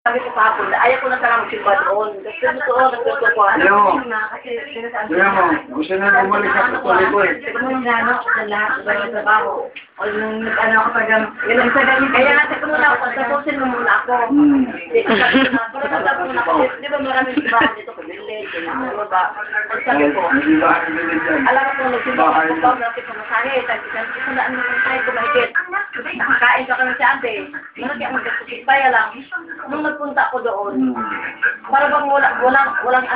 Sabi ko kahapon, ayaw ko na talaga magsimba doon. Gusto ko. Alam mo, gusto na bumalik sa tuloy ko eh. Sabi mo nung gano'n, sa lahat, sa trabaho. O nung ano ako pag, kaya nga sabi mo na ako, tapusin mo muna ako. Pero nagsabi mo na ako, di ba maraming simbahan dito sa village, ano ba? Sabi ko, alam ko kung nagsimba ako, natin pumasahe, sabi ko na ano yung ko mahigit. Kain ka kami sa ate, malaki ang magkasipaya lang. Nung nagpunta ako doon, para bang walang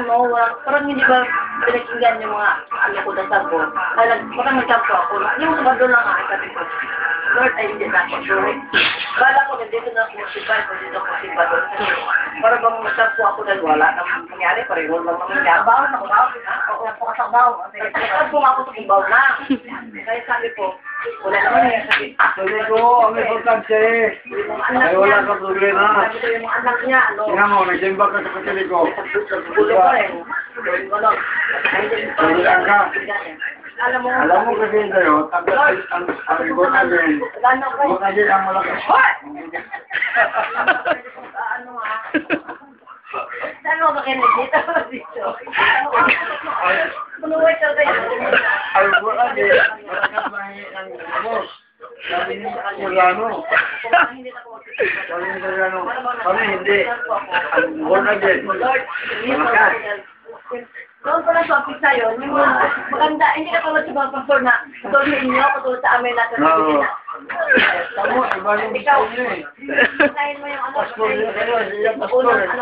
parang hindi ba pinakinggan yung mga ano ko dasal ko. Kaya baka nagkampo ako. Yung sabado lang nga, sabi ko, Lord, ay hindi na ako sure. Bala ko, nandito na ako sipay, dito ako sipay doon. Para bang nagkampo ako dahil wala na mangyari, pareho lang mangyari. Bawa na ako, ako po kasabaw. Nagkampo ako sa kubaw na. Kaya sabi ko, wala naman yung sabi. Sabi ko, ang importante eh. Ay wala kang problema. Sabi ko yung anak niya, ano. Tingnan mo, nagsimba ka sa katilig ko. Gulo ko rin. Tulian ka. Alam Alam mo kasi tayo, tagal ang rigot agad. Rigot agad ang malaki. Ano nga? Saan mo ba kinig dito? Punuway ka kayo. Ay, rigot agad. Malakas ang boss. Sabi ni Soriano. Sabi ni Soriano. Kami hindi. Ang rigot agad. Malakas. Doon ko lang topic sa'yo, yung maganda, hindi ka tulad sa mga pastor na tulad sa inyo, katulad sa amin natin. Tamo, iba yung Ikaw, gusto niyo eh. unahin mo yung ano, Pastor yun, siya pastor eh.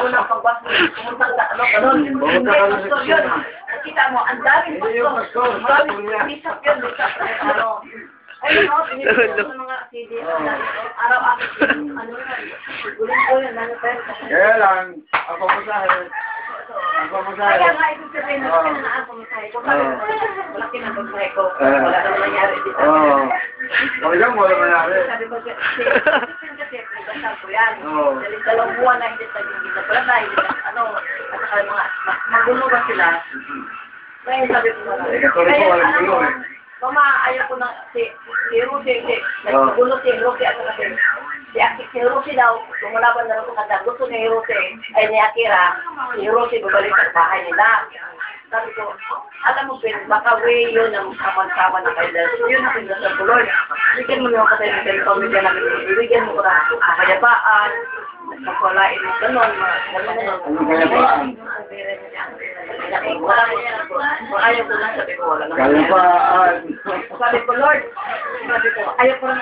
unang pagpastor, pumunta ka, ganun. Hindi, pastor yun. Kita mo, ang daming Hindi yung pastor, pastor. pastor niya. Bishop yun, ano. Ayun, no, pinipili ko sa mga CD, araw-araw, ano yun, guling ko yun, ano pero. Kaya lang, ako masahe. Kaya nga, ibig sabihin, malaki na ang pamasahe ko. Malaki na ang pamasahe ko. Wala naman nangyari dito. Oo. Talagang wala nangyari. Sabi ko, kasi dasal ko yan. Dahil 2 buwan na hindi nagigita. Wala na, hindi na, ano, at saka mga, magulo ba sila? Ngayon sabi ko na. Katoliko, walang gulo eh. Mama, ayaw ko na, si Rusi, naggulo si Rusi at saka si Rusi daw, kumulaban na rin sa kanta, gusto ni Rusi, ay ni Akira, si Rusi babalik sa bahay nila. Sabi ko, alam mo, Pin, baka way yun ang sama-sama na kayo dahil yun ang pinasal ko, Lord. Bigyan mo naman kasi ng pamilya namin, bigyan mo ko na kapayapaan, magpapalain mo gano'n, Kayapaan. ayaw ko lang, sabi ko, wala naman. Kayapaan. Sabi ko, Lord, sabi ko, ayaw ko lang,